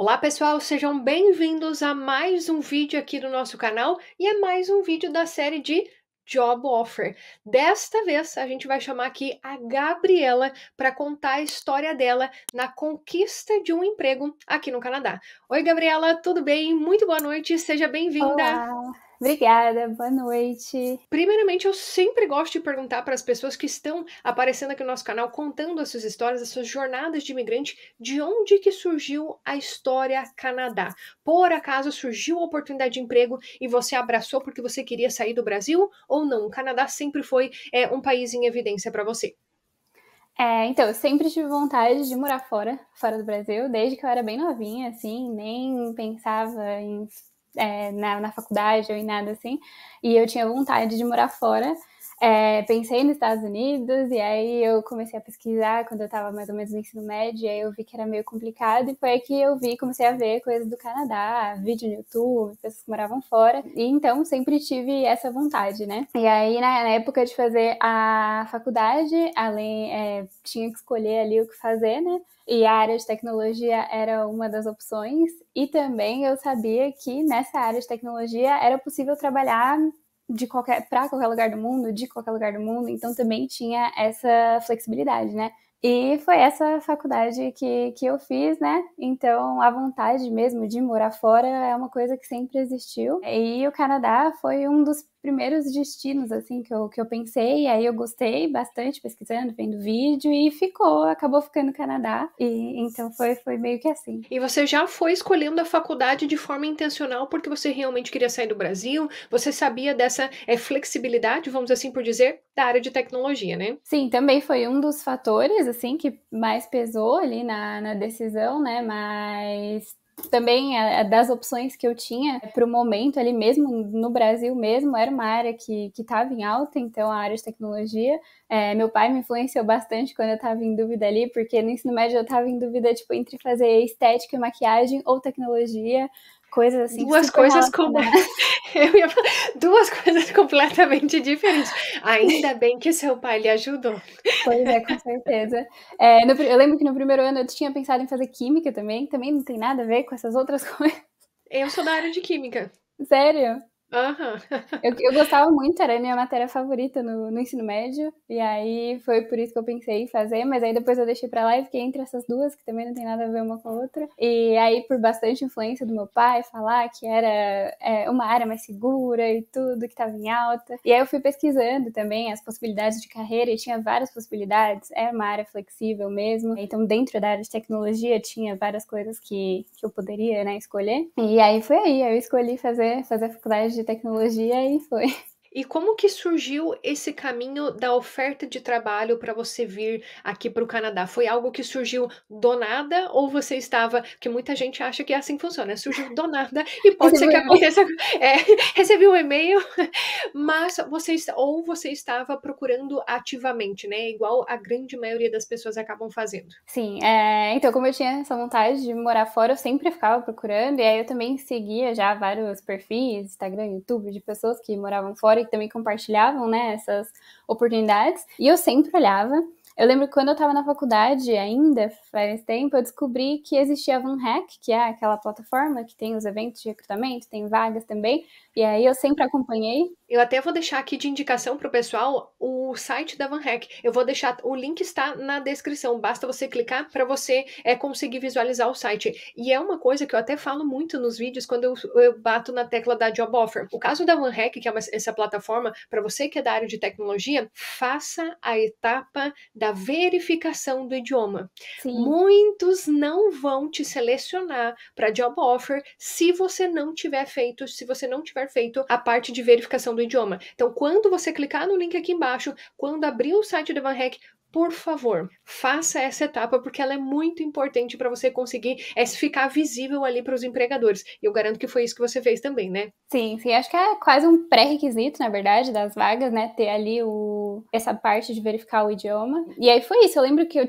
Olá pessoal, sejam bem-vindos a mais um vídeo aqui do nosso canal e é mais um vídeo da série de Job Offer. Desta vez a gente vai chamar aqui a Gabriela para contar a história dela na conquista de um emprego aqui no Canadá. Oi Gabriela, tudo bem? Muito boa noite, seja bem-vinda! Olá, obrigada, boa noite. Primeiramente, eu sempre gosto de perguntar para as pessoas que estão aparecendo aqui no nosso canal, contando as suas histórias, as suas jornadas de imigrante, de onde que surgiu a história Canadá? Por acaso surgiu a oportunidade de emprego e você abraçou porque você queria sair do Brasil ou não? O Canadá sempre foi um país em evidência para você? Então, eu sempre tive vontade de morar fora do Brasil, desde que eu era bem novinha, assim, nem pensava na faculdade ou em nada assim, e eu tinha vontade de morar fora. Pensei nos Estados Unidos, e aí eu comecei a pesquisar quando eu estava mais ou menos no ensino médio, e aí eu vi que era meio complicado, e foi aí que comecei a ver coisas do Canadá, vídeo no YouTube, pessoas que moravam fora, e então sempre tive essa vontade, né? E aí na época de fazer a faculdade, tinha que escolher ali o que fazer, né? E a área de tecnologia era uma das opções, e também eu sabia que nessa área de tecnologia era possível trabalhar para qualquer lugar do mundo, de qualquer lugar do mundo, então também tinha essa flexibilidade, né? E foi essa faculdade que eu fiz, né? Então, a vontade mesmo de morar fora é uma coisa que sempre existiu. E o Canadá foi um dos primeiros destinos, assim, que eu pensei. E aí eu gostei bastante pesquisando, vendo vídeo e acabou ficando no Canadá. E então foi meio que assim. E você já foi escolhendo a faculdade de forma intencional porque você realmente queria sair do Brasil? Você sabia dessa flexibilidade, vamos assim por dizer, da área de tecnologia, né? Sim, também foi um dos fatores, assim, que mais pesou ali na decisão, né? Mas também das opções que eu tinha para o momento ali mesmo, no Brasil mesmo, era uma área que estava em alta, então a área de tecnologia. Meu pai me influenciou bastante quando eu estava em dúvida ali, porque no ensino médio eu estava em dúvida, tipo, entre fazer estética e maquiagem ou tecnologia, coisas assim Duas super coisas como relacionadas. eu ia falar, duas coisas completamente diferentes. Ainda bem que seu pai lhe ajudou. Pois é, com certeza. Eu lembro que no primeiro ano eu tinha pensado em fazer química também não tem nada a ver com essas outras coisas. Eu sou da área de química. Sério? Aham. Eu gostava muito, era a minha matéria favorita no ensino médio, e aí foi por isso que eu pensei em fazer, mas aí depois eu deixei pra lá e fiquei entre essas duas, que também não tem nada a ver uma com a outra. E aí, por bastante influência do meu pai, falar que era uma área mais segura e tudo, que estava em alta. E aí eu fui pesquisando também as possibilidades de carreira, e tinha várias possibilidades, era uma área flexível mesmo. Então, dentro da área de tecnologia, tinha várias coisas que eu poderia, né, escolher. E aí foi aí, eu escolhi fazer a faculdade de tecnologia e foi. E como que surgiu esse caminho da oferta de trabalho para você vir aqui para o Canadá? Foi algo que surgiu do nada ou você estava porque muita gente acha que é assim que funciona, surgiu do nada e pode ser Recebi um que e-mail. aconteça recebi um e-mail, mas você estava procurando ativamente, né, igual a grande maioria das pessoas acabam fazendo. Sim, então como eu tinha essa vontade de morar fora, eu sempre ficava procurando, e aí eu também seguia já vários perfis, Instagram, YouTube, de pessoas que moravam fora e que também compartilhavam, né, essas oportunidades, e eu sempre olhava. Eu lembro que quando eu estava na faculdade ainda, faz tempo, eu descobri que existia a VanHack, que é aquela plataforma que tem os eventos de recrutamento, tem vagas também, e aí eu sempre acompanhei. Eu até vou deixar aqui de indicação para o pessoal o site da VanHack. Eu vou deixar, o link está na descrição, basta você clicar para você conseguir visualizar o site. E é uma coisa que eu até falo muito nos vídeos quando eu bato na tecla da Job Offer. O caso da VanHack, que é essa plataforma, para você que é da área de tecnologia, faça a etapa da verificação do idioma. Sim. Muitos não vão te selecionar para Job Offer se você não tiver feito a parte de verificação do idioma. Então, quando você clicar no link aqui embaixo, quando abrir o site da VanHack, por favor, faça essa etapa porque ela é muito importante para você conseguir ficar visível ali para os empregadores. E eu garanto que foi isso que você fez também, né? Sim, sim, acho que é quase um pré-requisito, na verdade, das vagas, né, ter ali essa parte de verificar o idioma. E aí foi isso, eu lembro que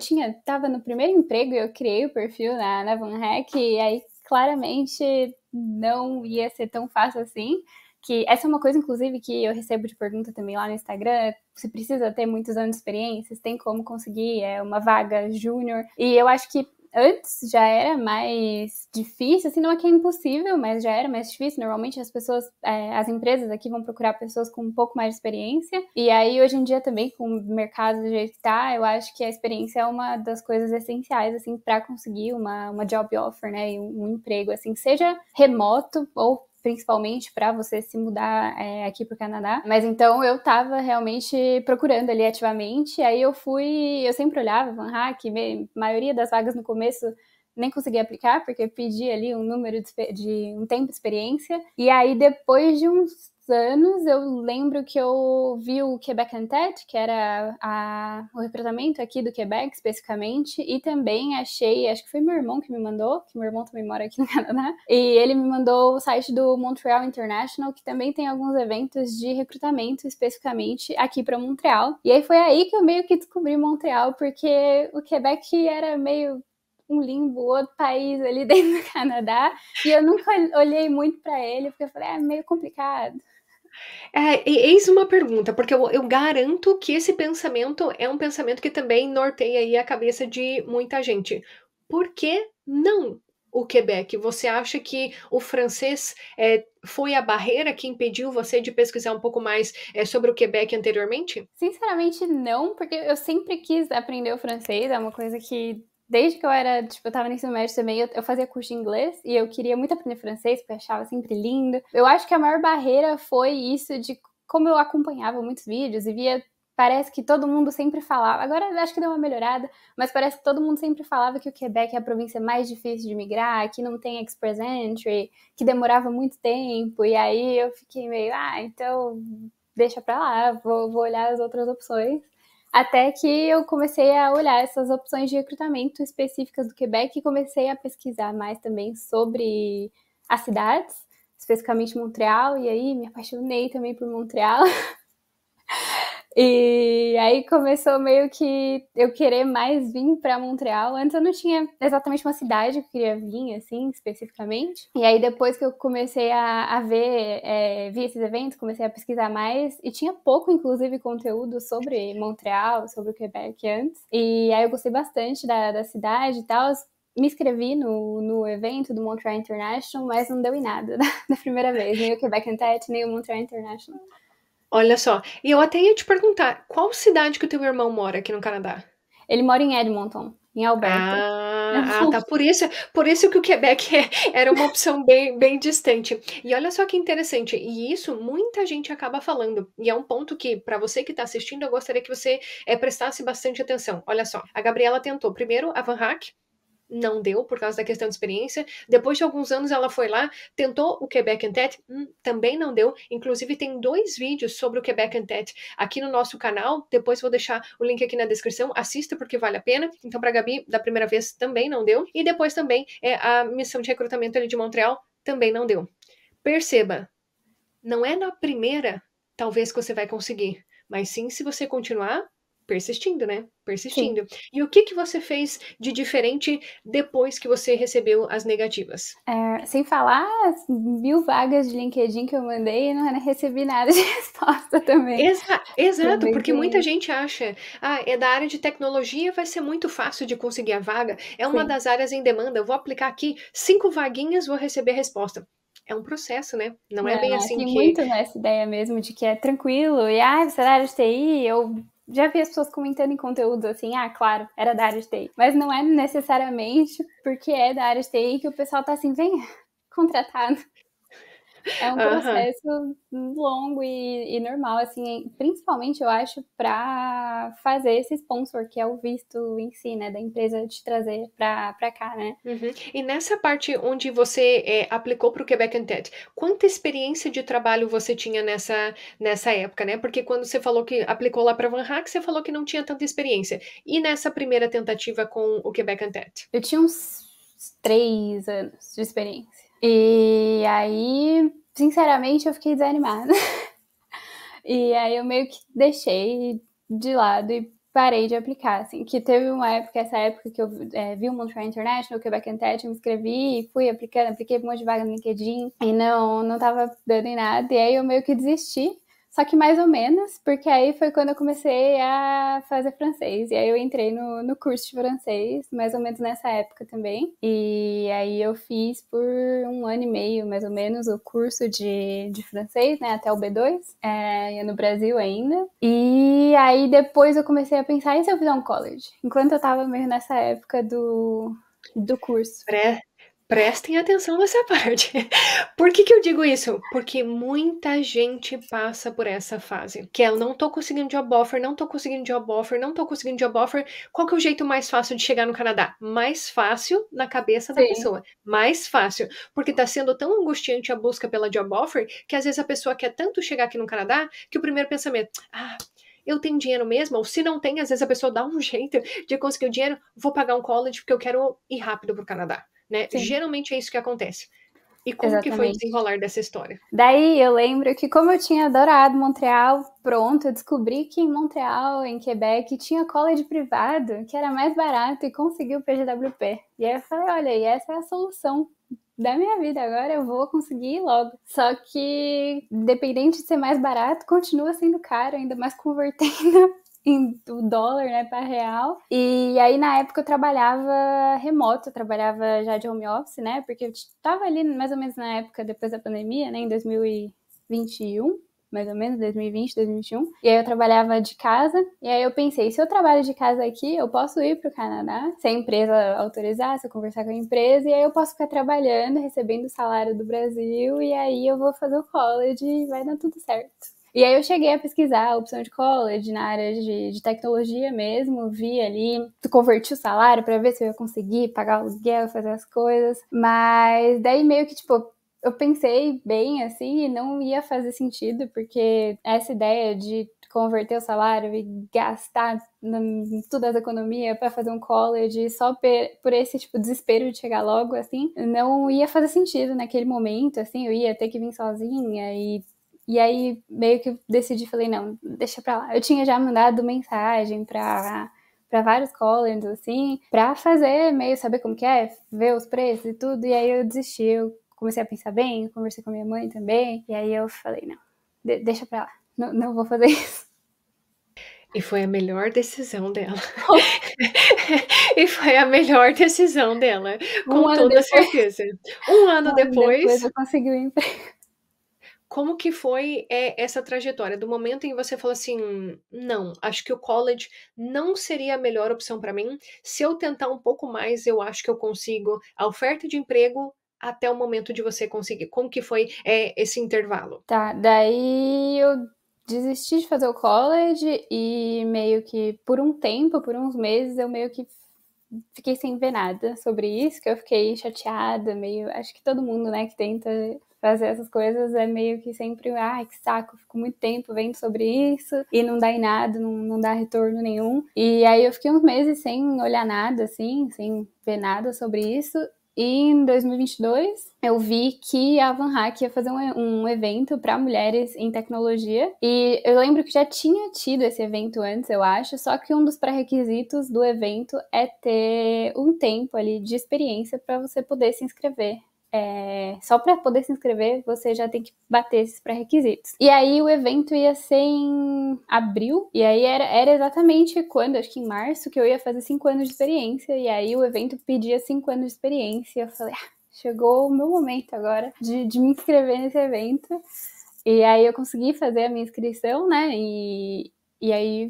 tava no primeiro emprego e eu criei o perfil na VanHack, e aí claramente não ia ser tão fácil assim, que essa é uma coisa, inclusive, que eu recebo de pergunta também lá no Instagram, se precisa ter muitos anos de experiência, se tem como conseguir uma vaga júnior, e eu acho que Antes já era mais difícil, assim, não é que é impossível, mas já era mais difícil. Normalmente as pessoas, as empresas aqui vão procurar pessoas com um pouco mais de experiência. E aí, hoje em dia também, com o mercado do jeito que tá, eu acho que a experiência é uma das coisas essenciais, assim, para conseguir uma job offer, né, e um emprego, assim, seja remoto ou principalmente para você se mudar aqui para o Canadá. Mas então eu estava realmente procurando ali ativamente, aí eu sempre olhava VanHack, maioria das vagas no começo nem consegui aplicar, porque eu pedi ali um número de um tempo de experiência, e aí depois de uns anos, eu lembro que eu vi o Quebec Untet, que era o recrutamento aqui do Quebec, especificamente, e também achei, acho que foi meu irmão que me mandou, que meu irmão também mora aqui no Canadá, e ele me mandou o site do Montreal International, que também tem alguns eventos de recrutamento, especificamente aqui para Montreal. E aí foi aí que eu meio que descobri Montreal, porque o Quebec era meio um limbo, outro país ali dentro do Canadá, e eu nunca olhei muito para ele, porque eu falei, é meio complicado. Eis uma pergunta, porque eu garanto que esse pensamento é um pensamento que também norteia aí a cabeça de muita gente. Por que não o Quebec? Você acha que o francês foi a barreira que impediu você de pesquisar um pouco mais sobre o Quebec anteriormente? Sinceramente, não, porque eu sempre quis aprender o francês, é uma coisa que desde que eu era, eu tava no ensino médio também, eu fazia curso de inglês e eu queria muito aprender francês, porque eu achava sempre lindo. Eu acho que a maior barreira foi isso de como eu acompanhava muitos vídeos e via, parece que todo mundo sempre falava, agora acho que deu uma melhorada, mas parece que todo mundo sempre falava que o Quebec é a província mais difícil de migrar, que não tem express entry, que demorava muito tempo, e aí eu fiquei meio, então deixa pra lá, vou olhar as outras opções. Até que eu comecei a olhar essas opções de recrutamento específicas do Quebec e comecei a pesquisar mais também sobre as cidades, especificamente Montreal, e aí me apaixonei também por Montreal. E aí começou meio que eu querer mais vir para Montreal. Antes eu não tinha exatamente uma cidade que eu queria vir, assim, especificamente. E aí depois que eu comecei a ver, vi esses eventos, comecei a pesquisar mais. E tinha pouco, inclusive, conteúdo sobre Montreal, sobre o Quebec antes. E aí eu gostei bastante da cidade e tal. Me inscrevi no evento do Montreal International, mas não deu em nada da primeira vez. Nem o Quebec Untet, nem o Montreal International. Olha só, e eu até ia te perguntar, qual cidade que o teu irmão mora aqui no Canadá? Ele mora em Edmonton, em Alberta. Tá. Por isso que o Quebec era uma opção bem distante. E olha só que interessante, e isso muita gente acaba falando, e é um ponto que, para você que está assistindo, eu gostaria que você prestasse bastante atenção. Olha só, a Gabriela tentou primeiro a VanHack, não deu por causa da questão de experiência. Depois de alguns anos ela foi lá, tentou o Quebec Untet, também não deu. Inclusive tem 2 vídeos sobre o Quebec Untet aqui no nosso canal. Depois vou deixar o link aqui na descrição. Assista porque vale a pena. Então para Gabi da primeira vez também não deu. E depois também a missão de recrutamento ali de Montreal também não deu. Perceba, não é na primeira talvez que você vai conseguir, mas sim se você continuar persistindo, né? Sim. Persistindo. E o que você fez de diferente depois que você recebeu as negativas? Sem falar as 1000 vagas de LinkedIn que eu mandei e não recebi nada de resposta também. Exato, Também porque muita tem. gente acha, é da área de tecnologia, vai ser muito fácil de conseguir a vaga, é uma Sim. das áreas em demanda, eu vou aplicar aqui 5 vaguinhas, vou receber a resposta. É um processo, né? Não é bem Não, assim tem que. muito nessa ideia mesmo de que é tranquilo. E, você é da área de TI? Eu já vi as pessoas comentando em conteúdos assim, claro, era da área de TI. Mas não é necessariamente porque é da área de TI que o pessoal tá assim, venha, contratado. É um Aham. processo longo e normal, assim, principalmente eu acho para fazer esse sponsor, que é o visto em si, né, da empresa te trazer para cá, né? Uhum. E nessa parte onde você aplicou para o Quebec Untet, quanta experiência de trabalho você tinha nessa época, né? Porque quando você falou que aplicou lá para VanHack, você falou que não tinha tanta experiência. E nessa primeira tentativa com o Quebec Untet? Eu tinha uns 3 anos de experiência. E aí, sinceramente, eu fiquei desanimada. E aí eu meio que deixei de lado e parei de aplicar, assim, que teve uma época, essa época que eu vi o Montreal International, o Quebec Untet, eu me inscrevi e fui aplicando, apliquei um monte de vaga no LinkedIn e não tava dando em nada, e aí eu meio que desisti, Só que mais ou menos, porque aí foi quando eu comecei a fazer francês. E aí eu entrei no curso de francês, mais ou menos nessa época também. E aí eu fiz por 1 ano e meio, mais ou menos, o curso de francês, né, até o B2, no Brasil ainda. E aí depois eu comecei a pensar, e se eu fizer um college? Enquanto eu tava meio nessa época do curso. Prestem atenção nessa parte. Por que eu digo isso? Porque muita gente passa por essa fase. Que é, eu não tô conseguindo job offer, não tô conseguindo job offer, não tô conseguindo job offer. Qual que é o jeito mais fácil de chegar no Canadá? Mais fácil na cabeça da Sim. pessoa. Mais fácil. Porque tá sendo tão angustiante a busca pela job offer que às vezes a pessoa quer tanto chegar aqui no Canadá que o primeiro pensamento, eu tenho dinheiro mesmo? Ou se não tem, às vezes a pessoa dá um jeito de conseguir o dinheiro, vou pagar um college porque eu quero ir rápido pro Canadá. Né? Geralmente é isso que acontece. E como que foi o desenrolar dessa história? Daí eu lembro que como eu tinha adorado Montreal, pronto, eu descobri que em Montreal, em Quebec, tinha college privado, que era mais barato e consegui o PGWP. E aí eu falei, olha, e essa é a solução da minha vida, agora eu vou conseguir ir logo. Só que, independente de ser mais barato, continua sendo caro, ainda mais convertendo do dólar, né, para real. E aí, na época, eu trabalhava remoto, eu trabalhava já de home office, né, porque eu tava ali mais ou menos na época depois da pandemia, né, em 2021, mais ou menos, 2020, 2021. E aí eu trabalhava de casa, e aí eu pensei, se eu trabalho de casa aqui, eu posso ir pro Canadá, se a empresa autorizar, se eu conversar com a empresa, e aí eu posso ficar trabalhando, recebendo o salário do Brasil, e aí eu vou fazer o college e vai dar tudo certo. E aí eu cheguei a pesquisar a opção de college na área de tecnologia mesmo, vi ali, converti o salário para ver se eu ia conseguir pagar o aluguel, fazer as coisas, mas daí meio que, tipo, eu pensei bem, assim, e não ia fazer sentido, porque essa ideia de converter o salário e gastar todas as economias para fazer um college só por esse tipo desespero de chegar logo, assim, não ia fazer sentido naquele momento, assim, eu ia ter que vir sozinha e aí, meio que decidi, falei, não, deixa pra lá. Eu tinha já mandado mensagem pra vários colleges, assim, pra fazer, meio saber como que é, ver os preços e tudo, e aí eu desisti. Eu comecei a pensar bem, conversei com a minha mãe também, e aí eu falei, não, deixa pra lá, não vou fazer isso. E foi a melhor decisão dela. E foi a melhor decisão dela, com toda certeza. Um ano depois eu consegui o emprego. Como que foi, essa trajetória? Do momento em que você falou assim: "Não, acho que o college não seria a melhor opção para mim. Se eu tentar um pouco mais, eu acho que eu consigo", a oferta de emprego até o momento de você conseguir. Como que foi, esse intervalo? Tá, daí eu desisti de fazer o college e meio que por um tempo, por uns meses, eu meio que fiquei sem ver nada sobre isso, que eu fiquei chateada, meio, acho que todo mundo, né, que tenta fazer essas coisas é meio que sempre, ai, que saco, fico muito tempo vendo sobre isso e não dá em nada, não dá retorno nenhum. E aí eu fiquei uns meses sem olhar nada, assim, sem ver nada sobre isso. E em 2022, eu vi que a VanHack ia fazer um evento para mulheres em tecnologia. E eu lembro que já tinha tido esse evento antes, eu acho, só que um dos pré-requisitos do evento é ter um tempo ali de experiência para você poder se inscrever. Só para poder se inscrever, você já tem que bater esses pré-requisitos. E aí o evento ia ser em abril, e aí era exatamente quando, acho que em março, que eu ia fazer 5 anos de experiência, e aí o evento pedia 5 anos de experiência, e eu falei, chegou o meu momento agora de me inscrever nesse evento. E aí eu consegui fazer a minha inscrição, né, e aí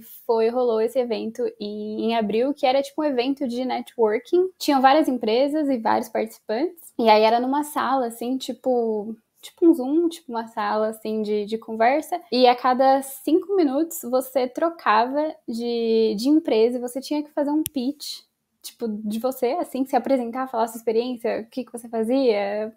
rolou esse evento em abril, que era tipo um evento de networking. Tinham várias empresas e vários participantes. E aí era numa sala, assim, tipo um Zoom, tipo uma sala, assim, de conversa. E a cada 5 minutos você trocava de empresa e você tinha que fazer um pitch, tipo, de você, assim, se apresentar, falar a sua experiência, o que você fazia,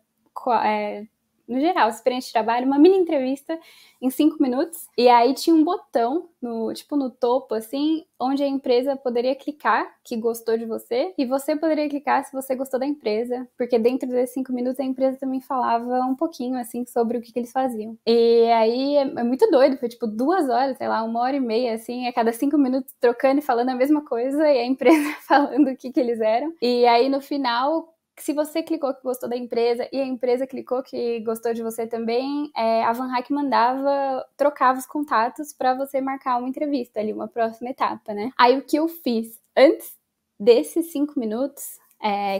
no geral, experiência de trabalho, uma mini entrevista em 5 minutos. E aí tinha um botão no topo, assim, onde a empresa poderia clicar que gostou de você, e você poderia clicar se você gostou da empresa, porque dentro desses 5 minutos a empresa também falava um pouquinho, assim, sobre o que eles faziam. E aí é muito doido, foi tipo 2 horas, sei lá, 1h30, assim, a cada 5 minutos trocando e falando a mesma coisa, e a empresa falando o que eles eram. E aí no final se você clicou que gostou da empresa e a empresa clicou que gostou de você também, a VanHack trocava os contatos para você marcar uma entrevista ali, uma próxima etapa, né? Aí o que eu fiz antes desses 5 minutos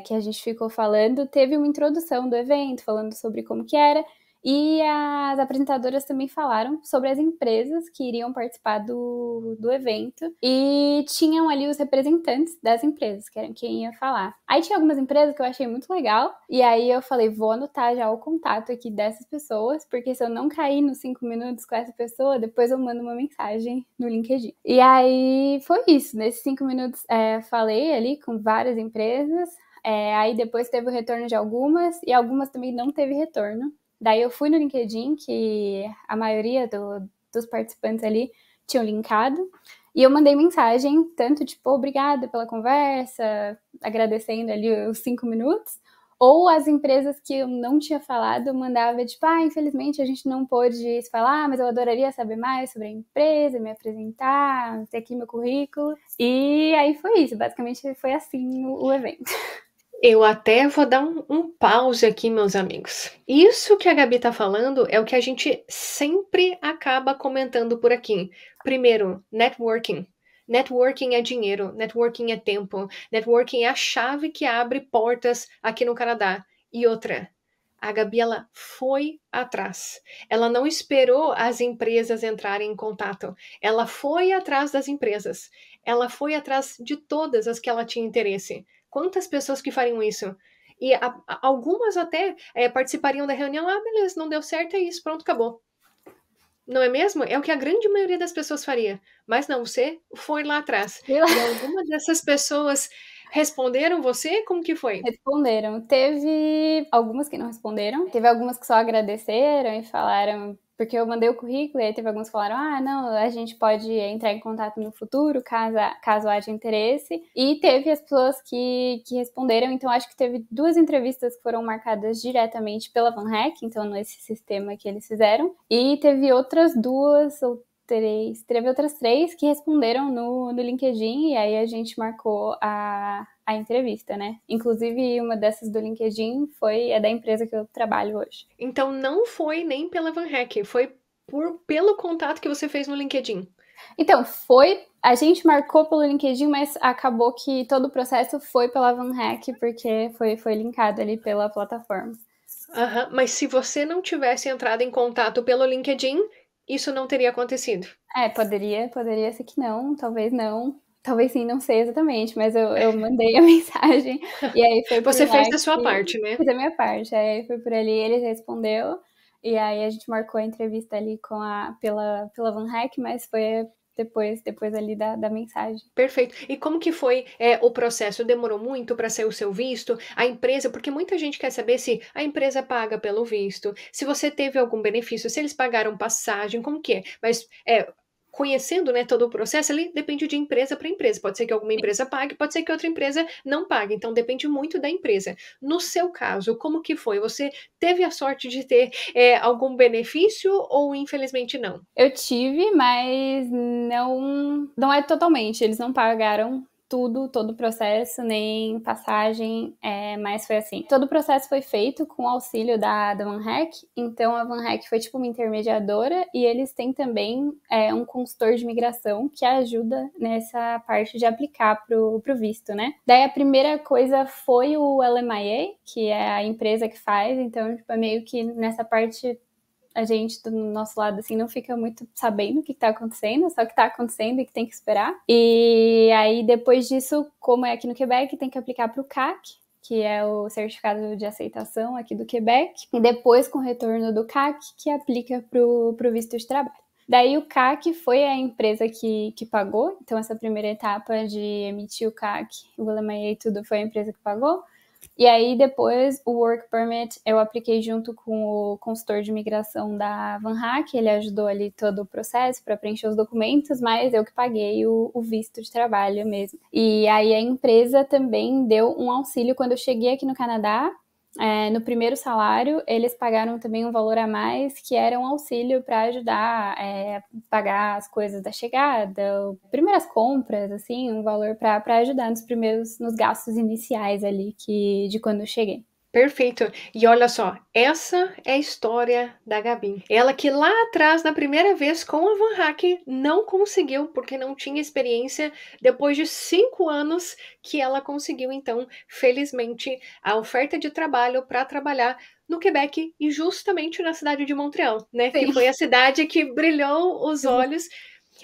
que a gente ficou falando, teve uma introdução do evento, falando sobre como que era, e as apresentadoras também falaram sobre as empresas que iriam participar do evento. E tinham ali os representantes das empresas, que eram quem ia falar. Aí tinha algumas empresas que eu achei muito legal. E aí eu falei, vou anotar já o contato aqui dessas pessoas, porque se eu não cair nos 5 minutos com essa pessoa, depois eu mando uma mensagem no LinkedIn. E aí foi isso. Nesses 5 minutos falei ali com várias empresas. Aí depois teve o retorno de algumas, e algumas também não teve retorno. Daí eu fui no LinkedIn, que a maioria dos participantes ali tinham linkado, e eu mandei mensagem, tanto tipo, obrigada pela conversa, agradecendo ali os 5 minutos, ou as empresas que eu não tinha falado, eu mandava tipo, infelizmente a gente não pôde falar, mas eu adoraria saber mais sobre a empresa, me apresentar, ter aqui meu currículo. E aí foi isso, basicamente foi assim o evento. Eu até vou dar um pause aqui, meus amigos. Isso que a Gabi tá falando é o que a gente sempre acaba comentando por aqui. Primeiro, networking. Networking é dinheiro, networking é tempo, networking é a chave que abre portas aqui no Canadá. E outra, a Gabi, ela foi atrás. Ela não esperou as empresas entrarem em contato. Ela foi atrás das empresas. Ela foi atrás de todas as que ela tinha interesse. Quantas pessoas que fariam isso? E algumas até participariam da reunião. Beleza, não deu certo, é isso, pronto, acabou. Não é mesmo? É o que a grande maioria das pessoas faria. Mas não, você foi lá atrás. E algumas dessas pessoas responderam você? Como que foi? Responderam. Teve algumas que não responderam. Teve algumas que só agradeceram e falaram... Porque eu mandei o currículo e aí teve alguns que falaram, não, a gente pode entrar em contato no futuro, caso haja interesse. E teve as pessoas que responderam, então acho que teve 2 entrevistas que foram marcadas diretamente pela VanHack, então nesse sistema que eles fizeram. E teve outras 2 ou 3, teve outras 3 que responderam no LinkedIn, e aí a gente marcou a entrevista, né? Inclusive, uma dessas do LinkedIn é da empresa que eu trabalho hoje. Então, não foi nem pela VanHack, foi pelo contato que você fez no LinkedIn. Então, a gente marcou pelo LinkedIn, mas acabou que todo o processo foi pela VanHack, porque foi linkado ali pela plataforma. Mas se você não tivesse entrado em contato pelo LinkedIn, isso não teria acontecido. Poderia ser que não, talvez não. Talvez sim, não sei exatamente, mas eu mandei a mensagem e aí foi por Você lá fez a sua parte, né? Fiz a minha parte, aí foi por ali, ele respondeu e aí a gente marcou a entrevista ali pela VanHack, mas foi depois ali da mensagem. Perfeito. E como que foi o processo? Demorou muito para sair o seu visto? A empresa, porque muita gente quer saber se a empresa paga pelo visto, se você teve algum benefício, se eles pagaram passagem, como que é? Mas conhecendo, né, todo o processo ali, depende de empresa para empresa. Pode ser que alguma empresa pague, pode ser que outra empresa não pague. Então depende muito da empresa. No seu caso, como que foi? Você teve a sorte de ter algum benefício ou infelizmente não? Eu tive, mas não é totalmente. Eles não pagaram todo o processo, nem passagem, mas foi assim. Todo o processo foi feito com o auxílio da VanHack, então a VanHack foi tipo uma intermediadora e eles têm também um consultor de imigração que ajuda nessa parte de aplicar pro visto, né? Daí a primeira coisa foi o LMIA, que é a empresa que faz, então tipo, é meio que nessa parte a gente, do nosso lado, assim, não fica muito sabendo o que tá acontecendo, só que tá acontecendo e que tem que esperar. E aí, depois disso, como é aqui no Quebec, tem que aplicar pro CAC, que é o certificado de aceitação aqui do Quebec. E depois, com o retorno do CAC, que aplica pro visto de trabalho. Daí o CAC foi a empresa que pagou, então essa primeira etapa de emitir o CAC, o LMIA e tudo foi a empresa que pagou. E aí, depois, o Work Permit eu apliquei junto com o consultor de imigração da VanHack, ele ajudou ali todo o processo para preencher os documentos, mas eu que paguei o visto de trabalho mesmo. E aí, a empresa também deu um auxílio quando eu cheguei aqui no Canadá, no primeiro salário, eles pagaram também um valor a mais, que era um auxílio para ajudar a pagar as coisas da chegada, primeiras compras, assim, um valor para ajudar nos gastos iniciais ali de quando eu cheguei. Perfeito. E olha só, essa é a história da Gabi. Ela que lá atrás, na primeira vez com a Van Hack, não conseguiu, porque não tinha experiência. Depois de 5 anos que ela conseguiu, então, felizmente, a oferta de trabalho para trabalhar no Quebec e justamente na cidade de Montreal, né? Que Sim. foi a cidade que brilhou os olhos.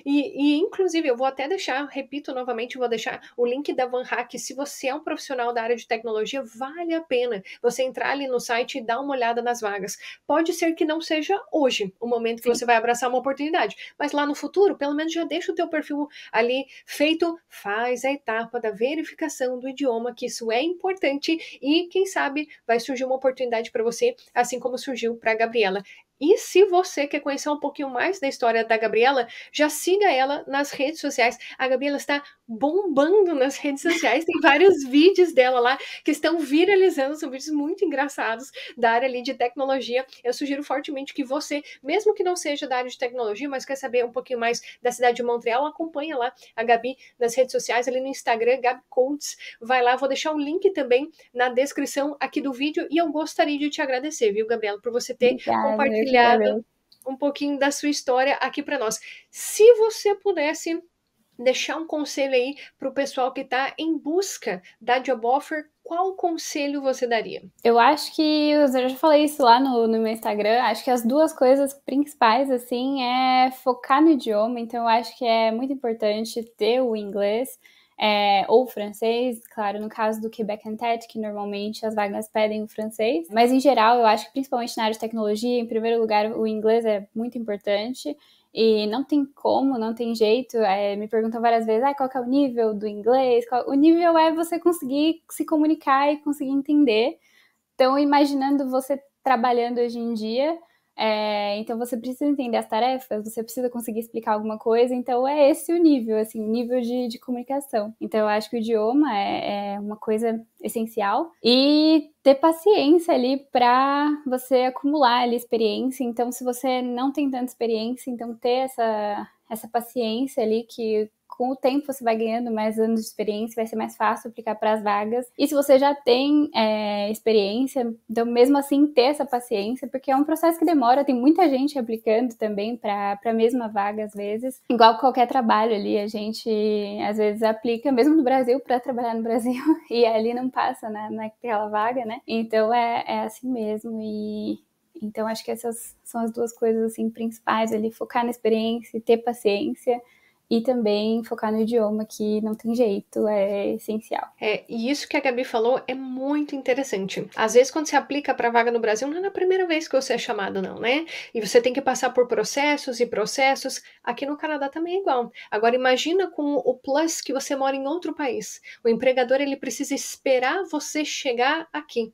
Inclusive, eu vou até deixar, repito novamente, vou deixar o link da Van Hack. Se você é um profissional da área de tecnologia, vale a pena você entrar ali no site e dar uma olhada nas vagas. Pode ser que não seja hoje o momento que Sim. você vai abraçar uma oportunidade, mas lá no futuro, pelo menos já deixa o teu perfil ali feito, faz a etapa da verificação do idioma, que isso é importante e quem sabe vai surgir uma oportunidade para você, assim como surgiu para a Gabriela. E se você quer conhecer um pouquinho mais da história da Gabriela, já siga ela nas redes sociais. A Gabi, ela está bombando nas redes sociais. Tem vários vídeos dela lá que estão viralizando. São vídeos muito engraçados da área ali de tecnologia. Eu sugiro fortemente que você, mesmo que não seja da área de tecnologia, mas quer saber um pouquinho mais da cidade de Montreal, acompanha lá a Gabi nas redes sociais, ali no Instagram, Gabi Codes. Vai lá, vou deixar o link também na descrição aqui do vídeo. E eu gostaria de te agradecer, viu, Gabriela, por você ter Obrigada, eu que compartilhado agradeço. um pouquinho da sua história aqui para nós. Se você pudesse deixar um conselho aí para o pessoal que está em busca da job offer, qual conselho você daria? Eu acho que, eu já falei isso lá no meu Instagram, acho que as duas coisas principais, assim, é focar no idioma. Então, eu acho que é muito importante ter o inglês, ou o francês, claro, no caso do Quebec and Tech, que normalmente as vagas pedem o francês. Mas, em geral, eu acho que principalmente na área de tecnologia, em primeiro lugar, o inglês é muito importante. E não tem como, não tem jeito. Me perguntam várias vezes, qual que é o nível do inglês? O nível é você conseguir se comunicar e conseguir entender. Então, imaginando você trabalhando hoje em dia, então você precisa entender as tarefas, você precisa conseguir explicar alguma coisa, então é esse o nível, assim, o nível de comunicação. Então, eu acho que o idioma é uma coisa essencial e ter paciência ali para você acumular ali experiência. Então, se você não tem tanta experiência, então ter essa paciência ali que com o tempo você vai ganhando mais anos de experiência, vai ser mais fácil aplicar para as vagas. E se você já tem experiência, então mesmo assim ter essa paciência, porque é um processo que demora, tem muita gente aplicando também para a mesma vaga às vezes. Igual qualquer trabalho ali, a gente às vezes aplica, mesmo no Brasil, para trabalhar no Brasil, e ali não passa naquela vaga, né? Então é assim mesmo. Então acho que essas são as duas coisas assim principais ali, focar na experiência e ter paciência. E também focar no idioma, que não tem jeito, é essencial. E isso que a Gabi falou é muito interessante. Às vezes, quando você aplica para vaga no Brasil, não é na primeira vez que você é chamado, não, né? E você tem que passar por processos e processos. Aqui no Canadá também é igual. Agora, imagina com o plus que você mora em outro país. O empregador, ele precisa esperar você chegar aqui.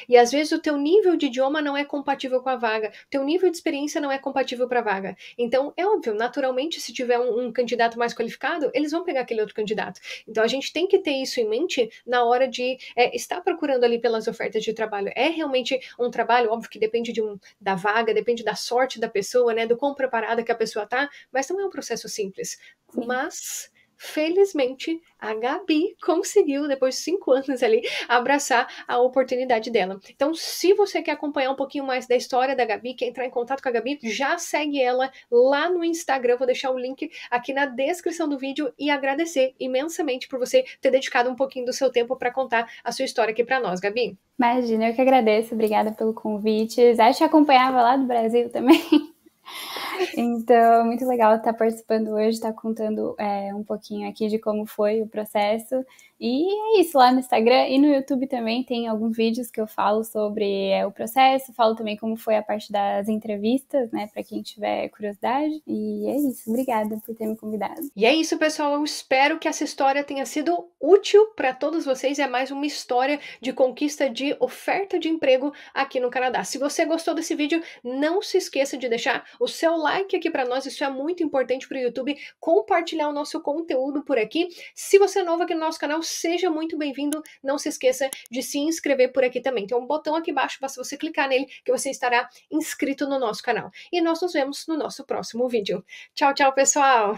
E às vezes o teu nível de idioma não é compatível com a vaga, teu nível de experiência não é compatível para a vaga. Então, é óbvio, naturalmente, se tiver um candidato mais qualificado, eles vão pegar aquele outro candidato. Então, a gente tem que ter isso em mente na hora de estar procurando ali pelas ofertas de trabalho. É realmente um trabalho, óbvio que depende da vaga, depende da sorte da pessoa, né, do quão preparada que a pessoa tá, mas não é um processo simples. Sim. Mas felizmente, a Gabi conseguiu, depois de 5 anos ali, abraçar a oportunidade dela. Então, se você quer acompanhar um pouquinho mais da história da Gabi, quer entrar em contato com a Gabi, já segue ela lá no Instagram. Vou deixar o link aqui na descrição do vídeo e agradecer imensamente por você ter dedicado um pouquinho do seu tempo para contar a sua história aqui para nós, Gabi. Imagina, eu que agradeço. Obrigada pelo convite. Já te acompanhava lá do Brasil também. Então, muito legal estar participando hoje, estar contando um pouquinho aqui de como foi o processo. E é isso, lá no Instagram e no YouTube também tem alguns vídeos que eu falo sobre o processo, falo também como foi a parte das entrevistas, né, para quem tiver curiosidade. E é isso, obrigada por ter me convidado. E é isso, pessoal, eu espero que essa história tenha sido útil para todos vocês. É mais uma história de conquista de oferta de emprego aqui no Canadá. Se você gostou desse vídeo, não se esqueça de deixar o seu like aqui para nós, isso é muito importante para o YouTube, compartilhar o nosso conteúdo por aqui. Se você é novo aqui no nosso canal, seja muito bem-vindo. Não se esqueça de se inscrever por aqui também. Tem um botão aqui embaixo, basta você clicar nele que você estará inscrito no nosso canal. E nós nos vemos no nosso próximo vídeo. Tchau, tchau, pessoal!